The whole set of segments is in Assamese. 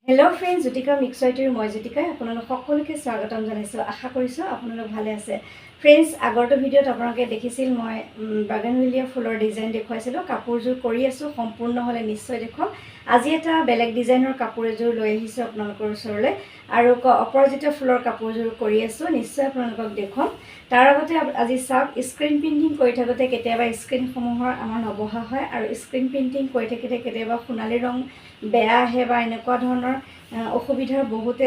হেল্ল' ফ্ৰেণ্ডছ, জ্যোতিকা মিক্সাইটিৰ মই জ্যোতিকাই আপোনালোক সকলোকে স্বাগতম জনাইছোঁ। আশা কৰিছোঁ আপোনালোক ভালে আছে। ফ্ৰেণ্ডছ, আগৰটো ভিডিঅ'ত আপোনালোকে দেখিছিল মই বাগানভিলিয়া ফুলৰ ডিজাইন দেখুৱাইছিলোঁ। কাপোৰযোৰ কৰি আছোঁ, সম্পূৰ্ণ হ'লে নিশ্চয় দেখুৱাম। আজি এটা বেলেগ ডিজাইনৰ কাপোৰ এযোৰ লৈ আহিছোঁ আপোনালোকৰ ওচৰলৈ আৰু অপৰাজিত ফুলৰ কাপোৰযোৰ কৰি আছোঁ, নিশ্চয় আপোনালোকক দেখুৱাম। তাৰ আগতে আজি চাওক, স্ক্ৰীণ প্ৰিণ্টিং কৰি থাকোঁতে কেতিয়াবা স্ক্ৰীণসমূহৰ আমাৰ নবহা হয় আৰু স্ক্ৰীণ প্ৰিণ্টিং কৰি থাকোঁতে কেতিয়াবা সোণালী ৰং বেয়া আহে বা এনেকুৱা ধৰণৰ অসুবিধাৰ বহুতে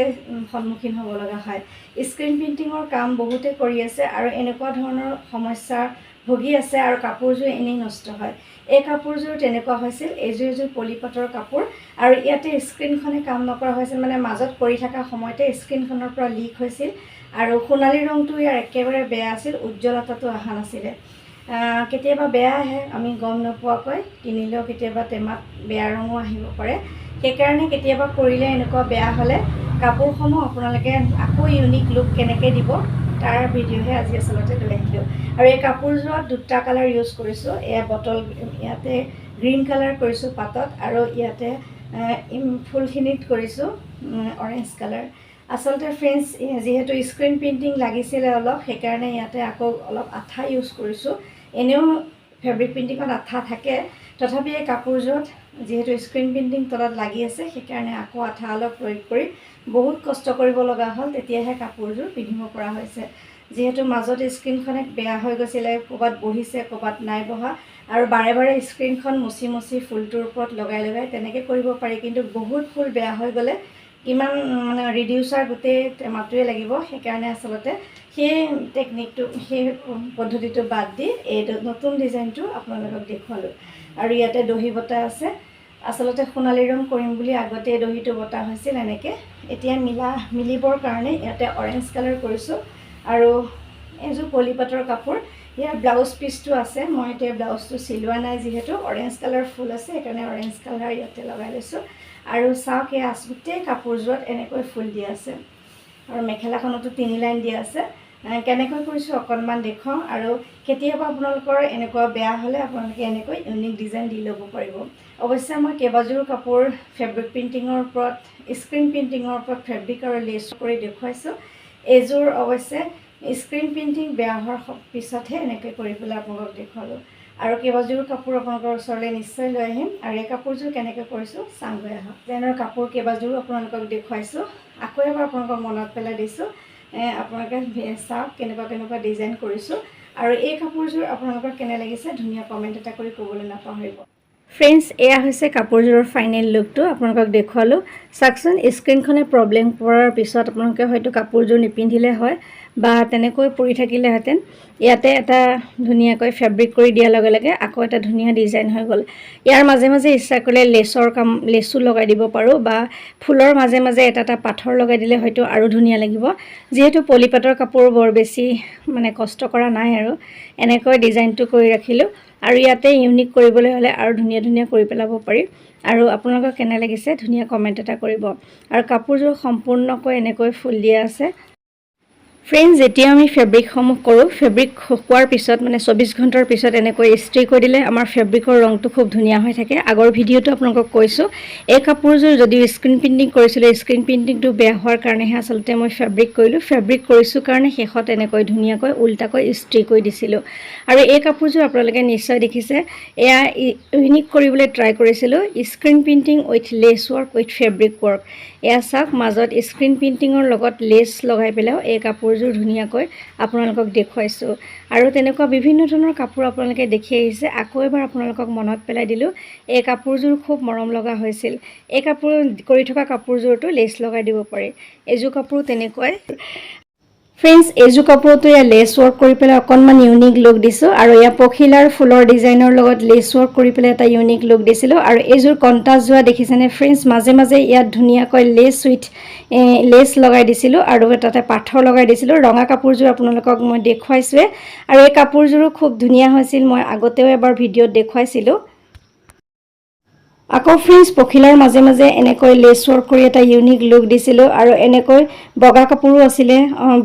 সন্মুখীন হ'ব লগা হয়। স্ক্ৰীণ প্ৰিণ্টিঙৰ কাম বহুতে কৰি আছে আৰু এনেকুৱা ধৰণৰ সমস্যাৰ ভুগি আছে আৰু কাপোৰযোৰ এনেই নষ্ট হয়। এই কাপোৰযোৰ তেনেকুৱা হৈছিল, এযোৰ পলিপাটৰ কাপোৰ আৰু ইয়াতে স্ক্ৰীণখনে কাম নকৰা হৈছিল, মানে মাজত কৰি থকা সময়তে স্ক্ৰীণখনৰ পৰা লিক হৈছিল আৰু সোণালী ৰংটো ইয়াৰ একেবাৰে বেয়া আছিল, উজ্জ্বলতাটো অহা নাছিলে। কেতিয়াবা বেয়া আহে, আমি গম নোপোৱাকৈ কিনিলেও কেতিয়াবা টেমাত বেয়া ৰঙো আহিব পাৰে। সেইকাৰণে কেতিয়াবা কৰিলে এনেকুৱা বেয়া হ'লে কাপোৰসমূহ আপোনালোকে আকৌ ইউনিক লুক কেনেকৈ দিব তাৰ ভিডিঅ'হে আজি আচলতে লৈ আহিলোঁ। আৰু এই কাপোৰযোৰত দুটা কালাৰ ইউজ কৰিছোঁ। এয়া বটল, ইয়াতে গ্ৰীণ কালাৰ কৰিছোঁ পাতত আৰু ইয়াতে ফুলখিনিত কৰিছোঁ অৰেঞ্জ কালাৰ। আচলতে ফ্ৰেণ্ডছ, যিহেতু স্ক্ৰীণ প্ৰিণ্টিং লাগিছিলে অলপ, সেইকাৰণে ইয়াতে আকৌ অলপ আঠা ইউজ কৰিছোঁ। এনেও ফেব্ৰিক প্ৰিণ্টিঙত আঠা থাকে, তথাপি এই কাপোৰযোৰত যিহেতু স্ক্ৰীণ প্ৰিণ্টিং তলত লাগি আছে, সেইকাৰণে আকৌ আঠা অলপ প্ৰয়োগ কৰি বহুত কষ্ট কৰিব লগা হ'ল, তেতিয়াহে কাপোৰযোৰ পিন্ধিব পৰা হৈছে। যিহেতু মাজত স্ক্ৰীণখনে বেয়া হৈ গৈছিলে, ক'ৰবাত বহিছে ক'ৰবাত নাই বহা আৰু বাৰে বাৰে স্ক্ৰীণখন মুচি মুচি ফুলটোৰ ওপৰত লগাই লগাই তেনেকৈ কৰিব পাৰি, কিন্তু বহুত ফুল বেয়া হৈ গ'লে কিমান মানে ৰিডিউচাৰ গোটেই টেমাটোৱে লাগিব। সেইকাৰণে আচলতে সেই টেকনিকটো, সেই পদ্ধতিটো বাদ দি এই নতুন ডিজাইনটো আপোনালোকক দেখুৱালোঁ। আৰু ইয়াতে দহি বটা আছে। আচলতে সোণালী ৰং কৰিম বুলি আগতে দহিটো বটা হৈছিল এনেকৈ, এতিয়া মিলিবৰ কাৰণে ইয়াতে অৰেঞ্জ কালাৰ কৰিছোঁ। আৰু এইযোৰ পলিপাটৰ কাপোৰ, ইয়াৰ ব্লাউজ পিচটো আছে, মই এতিয়া ব্লাউজটো চিলোৱা নাই, যিহেতু অৰেঞ্জ কালাৰ ফুল আছে সেইকাৰণে অৰেঞ্জ কালাৰ ইয়াতে লগাই লৈছোঁ। আৰু চাওক, এয়া গোটেই কাপোৰযোৰত এনেকৈ ফুল দিয়া আছে আৰু মেখেলাখনতো 3 লাইন দিয়া আছে। কেনেকৈ কৰিছোঁ অকণমান দেখুৱাওঁ। আৰু কেতিয়াবা আপোনালোকৰ এনেকুৱা বেয়া হ'লে আপোনালোকে এনেকৈ ইউনিক ডিজাইন দি ল'ব পাৰিব। অৱশ্যে মই কেইবাযোৰো কাপোৰ ফেব্ৰিক প্ৰিণ্টিঙৰ ওপৰত, স্ক্ৰীণ প্ৰিণ্টিঙৰ ওপৰত ফেব্ৰিক আৰু লেচ কৰি দেখুৱাইছোঁ। এইযোৰ অৱশ্যে স্ক্ৰীণ প্ৰিণ্টিং বেয়া হোৱাৰ পিছতহে এনেকৈ কৰি পেলাই আপোনালোকক দেখুৱালোঁ। আৰু কেইবাযোৰো কাপোৰ আপোনালোকৰ ওচৰলৈ নিশ্চয় লৈ আহিম। আৰু এই কাপোৰযোৰ কেনেকৈ কৰিছোঁ চাওঁগৈ আহক। ডিজাইনৰ কাপোৰ কেইবাযোৰো আপোনালোকক দেখুৱাইছোঁ, আকৌ এবাৰ আপোনালোকক মনত পেলাই দিছোঁ। আপোনালোকে চাওক কেনেকুৱা ডিজাইন কৰিছোঁ। আৰু এই কাপোৰযোৰ আপোনালোকৰ কেনে লাগিছে ধুনীয়া কমেণ্ট এটা কৰি ক'বলৈ নাপাহৰিব। ফ্ৰেণ্ডছ, এয়া হৈছে কাপোৰযোৰৰ ফাইনেল লুকটো, আপোনালোকক দেখুৱালোঁ। চাওকচোন, স্ক্ৰীণখনে প্ৰব্লেম কৰাৰ পিছত আপোনালোকে হয়তো কাপোৰযোৰ নিপিন্ধিলে হয় বা তেনেকৈ পৰি থাকিলেহেঁতেন। ইয়াতে এটা ধুনীয়াকৈ ফেব্ৰিক কৰি দিয়াৰ লগে লগে আকৌ এটা ধুনীয়া ডিজাইন হৈ গ'ল। ইয়াৰ মাজে মাজে ইচ্ছা কৰিলে লেচো লগাই দিব পাৰোঁ বা ফুলৰ মাজে মাজে এটা পাথৰ লগাই দিলে হয়তো আৰু ধুনীয়া লাগিব। যিহেতু পলিপাটৰ কাপোৰ বৰ বেছি মানে কষ্ট কৰা নাই আৰু এনেকৈ ডিজাইনটো কৰি ৰাখিলোঁ। আৰু ইয়াতে ইউনিক কৰিবলৈ হ'লে আৰু ধুনীয়া কৰি পেলাব পাৰি। আৰু আপোনালোকৰ কেনে লাগিছে ধুনীয়া কমেণ্ট এটা কৰিব। আৰু কাপোৰযোৰ সম্পূৰ্ণকৈ এনেকৈ ফুল দিয়া আছে। ফ্ৰেণ্ডছ, যেতিয়া আমি ফেব্ৰিকসমূহ কৰোঁ, ফেব্ৰিক শুকোৱাৰ পিছত মানে 24 ঘণ্টাৰ পিছত এনেকৈ ইস্ত্ৰি কৰি দিলে আমাৰ ফেব্ৰিকৰ ৰংটো খুব ধুনীয়া হৈ থাকে। আগৰ ভিডিঅ'টো আপোনালোকক কৈছোঁ, এই কাপোৰযোৰ যদিও স্ক্ৰীণ প্ৰিণ্টিং কৰিছিলোঁ, স্ক্ৰীণ প্ৰিণ্টিংটো বেয়া হোৱাৰ কাৰণেহে আচলতে মই ফেব্ৰিক কৰিলোঁ। ফেব্ৰিক কৰিছোঁ কাৰণে শেষত এনেকৈ ধুনীয়াকৈ উল্টাকৈ ইস্ত্ৰি কৰি দিছিলোঁ। আৰু এই কাপোৰযোৰ আপোনালোকে নিশ্চয় দেখিছে, এয়া ইউনিক কৰিবলৈ ট্ৰাই কৰিছিলোঁ, screen printing with lace work with fabric work. এয়া চাওক, মাজত স্ক্ৰীণ প্ৰিণ্টিঙৰ লগত লেচ লগাই পেলাইও এই কাপোৰযোৰ ধুনীয়াকৈ আপোনালোকক দেখুৱাইছোঁ। আৰু তেনেকুৱা বিভিন্ন ধৰণৰ কাপোৰ আপোনালোকে দেখি আহিছে। আকৌ এবাৰ আপোনালোকক মনত পেলাই দিলোঁ, এই কাপোৰযোৰ খুব মৰম লগা হৈছিল। এই কাপোৰ কৰি থকা কাপোৰযোৰতো লেচ লগাই দিব পাৰি। এইযোৰ কাপোৰো তেনেকুৱাই। ফ্ৰেণ্ডছ, এইযোৰ কাপোৰতো ইয়াৰ লেচ ৱৰ্ক কৰি পেলাই অকণমান ইউনিক লুক দিছোঁ। আৰু ইয়াৰ পখিলাৰ ফুলৰ ডিজাইনৰ লগত লেচ ৱৰ্ক কৰি পেলাই এটা ইউনিক লুক দিছিলোঁ। আৰু এইযোৰ কণ্টাছ যোৱা দেখিছেনে ফ্ৰেণ্ডছ, মাজে মাজে ইয়াত ধুনীয়াকৈ লেচ লগাই দিছিলোঁ আৰু তাতে পাথৰ লগাই দিছিলোঁ। ৰঙা কাপোৰযোৰ আপোনালোকক মই দেখুৱাইছোঁৱে। আৰু এই কাপোৰযোৰো খুব ধুনীয়া হৈছিল, মই আগতেও এবাৰ ভিডিঅ'ত দেখুৱাইছিলোঁ। আকৌ ফ্ৰেণ্ডছ পখিলাৰ মাজে মাজে এনেকৈ লেছ ৱৰ্ক কৰি এটা ইউনিক লুক দিছিলোঁ আৰু এনেকৈ বগা কাপোৰো আছিলে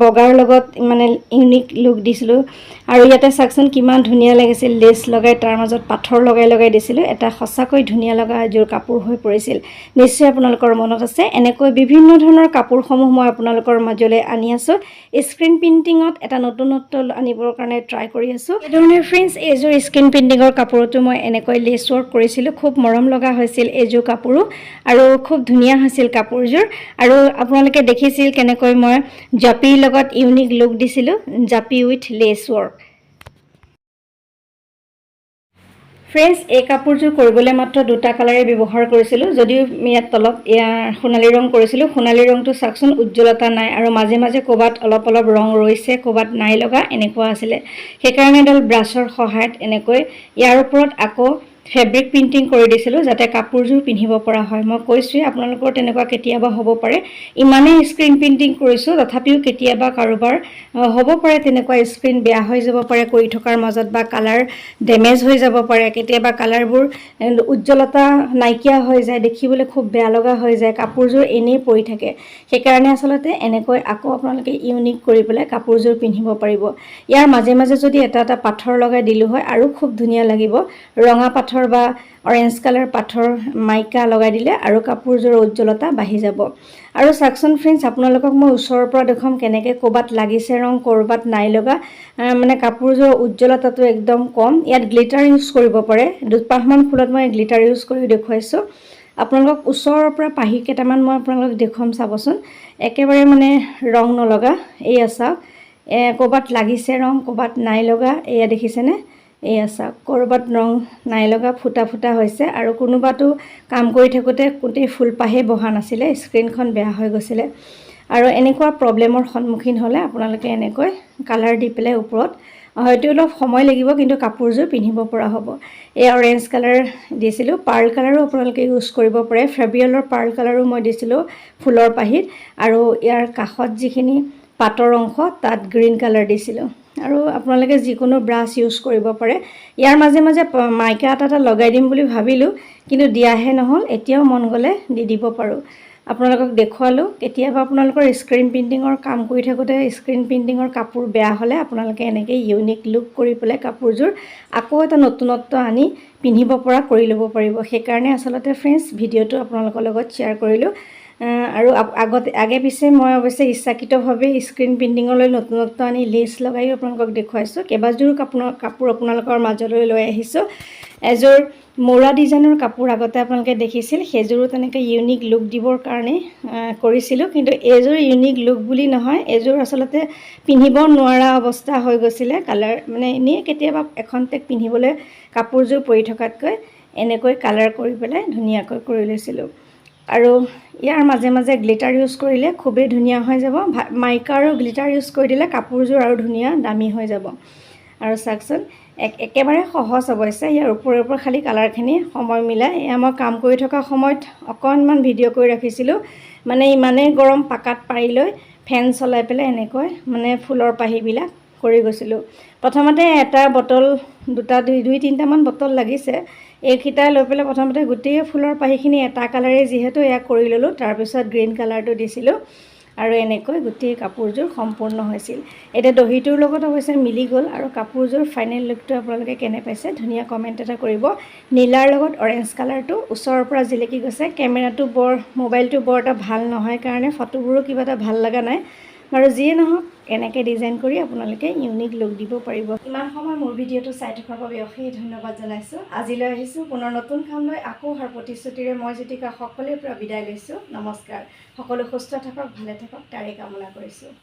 বগাৰ লগত মানে ইউনিক লুক দিছিলোঁ আৰু ইয়াতে চাওকচোন কিমান ধুনীয়া লাগিছিল লেছ লগাই তাৰ মাজত পাথৰ লগাই দিছিলোঁ এটা সঁচাকৈ ধুনীয়া লগা এযোৰ কাপোৰ হৈ পৰিছিল নিশ্চয় আপোনালোকৰ মনত আছে এনেকৈ বিভিন্ন ধৰণৰ কাপোৰসমূহ মই আপোনালোকৰ মাজলৈ আনি আছোঁ স্ক্ৰীন প্ৰিণ্টিঙত এটা নতুনত্ব আনিবৰ কাৰণে ট্ৰাই কৰি আছোঁ এইধৰণে ফ্ৰেণ্ডছ এইযোৰ স্ক্ৰীন প্ৰিণ্টিঙৰ কাপোৰতো মই এনেকৈ লেছ ৱৰ্ক কৰিছিলোঁ খুব মৰম লগা হৈছিল এইযোৰ কাপোৰো আৰু খুব ধুনীয়া হৈছিল কাপোৰযোৰ আৰু আপোনালোকে দেখিছিল কেনেকৈ মই জাপিৰ লগত ইউনিক লুক দিছিলোঁ জাপি উইথ লেছ ৱৰ্ক ফ্ৰেণ্ডছ এই কাপোৰযোৰ কৰিবলৈ মাত্ৰ দুটা কালাৰে ব্যৱহাৰ কৰিছিলোঁ যদিও ইয়াত তলত সোণালী ৰং কৰিছিলোঁ সোণালী ৰংটো চাওকচোন উজ্জ্বলতা নাই আৰু মাজে মাজে ক'ৰবাত অলপ ৰং ৰৈছে ক'ৰবাত নাই লগা এনেকুৱা আছিলে সেইকাৰণে এডাল ব্ৰাছৰ সহায়ত এনেকৈ ইয়াৰ ওপৰত আকৌ ফেব্ৰিক প্ৰিণ্টিং কৰি দিছিলোঁ যাতে কাপোৰযোৰ পিন্ধিব পৰা হয় মই কৈছোঁৱে আপোনালোকৰ তেনেকুৱা কেতিয়াবা হ'ব পাৰে ইমানেই স্ক্ৰীন প্ৰিণ্টিং কৰিছোঁ তথাপিও কেতিয়াবা কাৰোবাৰ হ'ব পাৰে তেনেকুৱা স্ক্ৰীন বেয়া হৈ যাব পাৰে কৰি থকাৰ মাজত বা কালাৰ ডেমেজ হৈ যাব পাৰে কেতিয়াবা কালাৰবোৰ উজ্জ্বলতা নাইকিয়া হৈ যায় দেখিবলৈ খুব বেয়া লগা হৈ যায় কাপোৰযোৰ এনেই পৰি থাকে সেইকাৰণে আচলতে এনেকৈ আকৌ আপোনালোকে ইউনিক কৰি পেলাই কাপোৰযোৰ পিন্ধিব পাৰিব ইয়াৰ মাজে মাজে যদি এটা পাথৰ লগাই দিলোঁ হয় আৰু খুব ধুনীয়া লাগিব ৰঙা পাথৰ বা অৰেঞ্জ কালাৰ পাথৰ মাইকা লগাই দিলে আৰু কাপোৰযোৰৰ উজ্জ্বলতা বাঢ়ি যাব আৰু চাওকচোন ফ্ৰেণ্ডছ আপোনালোকক মই ওচৰৰ পৰা দেখুৱাম কেনেকৈ ক'ৰবাত লাগিছে ৰং ক'ৰবাত নাই লগা মানে কাপোৰযোৰৰ উজ্জ্বলতাটো একদম কম ইয়াত গ্লিটাৰ ইউজ কৰিব পাৰে দুপাহমান ফুলত মই গ্লিটাৰ ইউজ কৰি দেখুৱাইছোঁ আপোনালোকক ওচৰৰ পৰা পাহি কেইটামান মই আপোনালোকক দেখুৱাম চাবচোন একেবাৰে মানে ৰং নলগা এয়া চাওক ক'ৰবাত লাগিছে ৰং ক'ৰবাত নাই লগা এয়া দেখিছেনে এয়া চাওক ক'ৰবাত ৰং নাই লগা ফুটা হৈছে আৰু কোনোবাটো কাম কৰি থাকোঁতে গোটেই ফুলপাহে বহা নাছিলে স্ক্ৰীনখন বেয়া হৈ গৈছিলে আৰু এনেকুৱা প্ৰব্লেমৰ সন্মুখীন হ'লে আপোনালোকে এনেকৈ কালাৰ দি পেলাই ওপৰত হয়তো অলপ সময় লাগিব কিন্তু কাপোৰযোৰ পিন্ধিব পৰা হ'ব এই অৰেঞ্জ কালাৰ দিছিলোঁ পাৰ্ল কালাৰো আপোনালোকে ইউজ কৰিব পাৰে ফেব্ৰিয়েলৰ পাৰ্ল কালাৰো মই দিছিলোঁ ফুলৰ পাহিত আৰু ইয়াৰ কাষত যিখিনি পাতৰ অংশ তাত গ্ৰীণ কালাৰ দিছিলোঁ আৰু আপোনালোকে যিকোনো ব্ৰাছ ইউজ কৰিব পাৰে ইয়াৰ মাজে মাজে মাইকা এটা লগাই দিম বুলি ভাবিলোঁ কিন্তু দিয়াহে নহ'ল এতিয়াও মন গ'লে দি দিব পাৰোঁ আপোনালোকক দেখুৱালোঁ কেতিয়াবা আপোনালোকৰ স্ক্ৰীন প্ৰিণ্টিঙৰ কাম কৰি থাকোঁতে স্ক্ৰীন প্ৰিণ্টিঙৰ কাপোৰ বেয়া হ'লে আপোনালোকে এনেকৈ ইউনিক লুক কৰি পেলাই কাপোৰযোৰ আকৌ এটা নতুনত্ব আনি পিন্ধিব পৰা কৰি ল'ব পাৰিব সেইকাৰণে আচলতে ফ্ৰেণ্ডছ ভিডিঅ'টো আপোনালোকৰ লগত শ্বেয়াৰ কৰিলোঁ আৰু আগে পিছে মই অৱশ্যে ইচ্ছাকৃতভাৱে স্ক্ৰীন প্ৰিণ্টিঙলৈ নতুনত্ব আনি লেছ লগাই আপোনালোকক দেখুৱাইছোঁ কেইবাযোৰ কাপোৰ আপোনালোকৰ মাজলৈ লৈ আহিছোঁ এযোৰ মৌৰা ডিজাইনৰ কাপোৰ আগতে আপোনালোকে দেখিছিল সেইযোৰো তেনেকৈ ইউনিক লুক দিবৰ কাৰণে কৰিছিলোঁ কিন্তু এইযোৰ ইউনিক লুক বুলি নহয় এইযোৰ আচলতে পিন্ধিব নোৱাৰা অৱস্থা হৈ গৈছিলে কালাৰ মানে এনেই কেতিয়াবা এখনতে পিন্ধিবলৈ কাপোৰযোৰ পৰি থকাতকৈ এনেকৈ কালাৰ কৰি পেলাই ধুনীয়াকৈ কৰি লৈছিলোঁ আৰু ইয়াৰ মাজে মাজে গ্লিটাৰ ইউজ কৰিলে খুবেই ধুনীয়া হৈ যাব মাইকা আৰু গ্লিটাৰ ইউজ কৰি দিলে কাপোৰযোৰ আৰু ধুনীয়া দামী হৈ যাব আৰু চাওকচোন একেবাৰে সহজ অৱশ্যে ইয়াৰ ওপৰে ওপৰে খালি কালাৰখিনি সময় মিলাই এয়া মই কাম কৰি থকা সময়ত অকণমান ভিডিঅ' কৰি ৰাখিছিলোঁ মানে ইমানেই গৰম পাকাত পাৰি লৈ ফেন চলাই পেলাই এনেকৈ মানে ফুলৰ পাহিবিলাক কৰি গৈছিলোঁ প্ৰথমতে এটা বটল দুই তিনিটামান বটল লাগিছে এইকেইটা লৈ পেলাই প্ৰথমতে গোটেই ফুলৰ পাহিখিনি এটা কালাৰে যিহেতু এয়া কৰি ল'লোঁ তাৰপিছত গ্ৰীণ কালাৰটো দিছিলোঁ আৰু এনেকৈ গোটেই কাপোৰযোৰ সম্পূৰ্ণ হৈছিল এতিয়া দহিটোৰ লগত অৱশ্যে মিলি গ'ল আৰু কাপোৰযোৰ ফাইনেল লুকটো আপোনালোকে কেনে পাইছে ধুনীয়া কমেণ্ট এটা কৰিব নীলাৰ লগত অৰেঞ্জ কালাৰটো ওচৰৰ পৰা জিলিকি গৈছে কেমেৰাটো মোবাইলটো বৰ এটা ভাল নহয় কাৰণে ফটোবোৰো কিবা এটা ভাল লগা নাই বাৰু যিয়ে নহওক এনেকৈ ডিজাইন কৰি আপোনালোকে ইউনিক লুক দিব পাৰিব ইমান সময় মোৰ ভিডিঅ'টো চাই থকাৰ বাবে অশেষ ধন্যবাদ জনাইছোঁ আজিলৈ আহিছোঁ পুনৰ নতুন কাম লৈ আকৌ অহাৰ প্ৰতিশ্ৰুতিৰে মই জ্যোতিকা সকলোৰে পৰা বিদায় লৈছোঁ নমস্কাৰ সকলো সুস্থ থাকক ভালে থাকক তাৰে কামনা কৰিছোঁ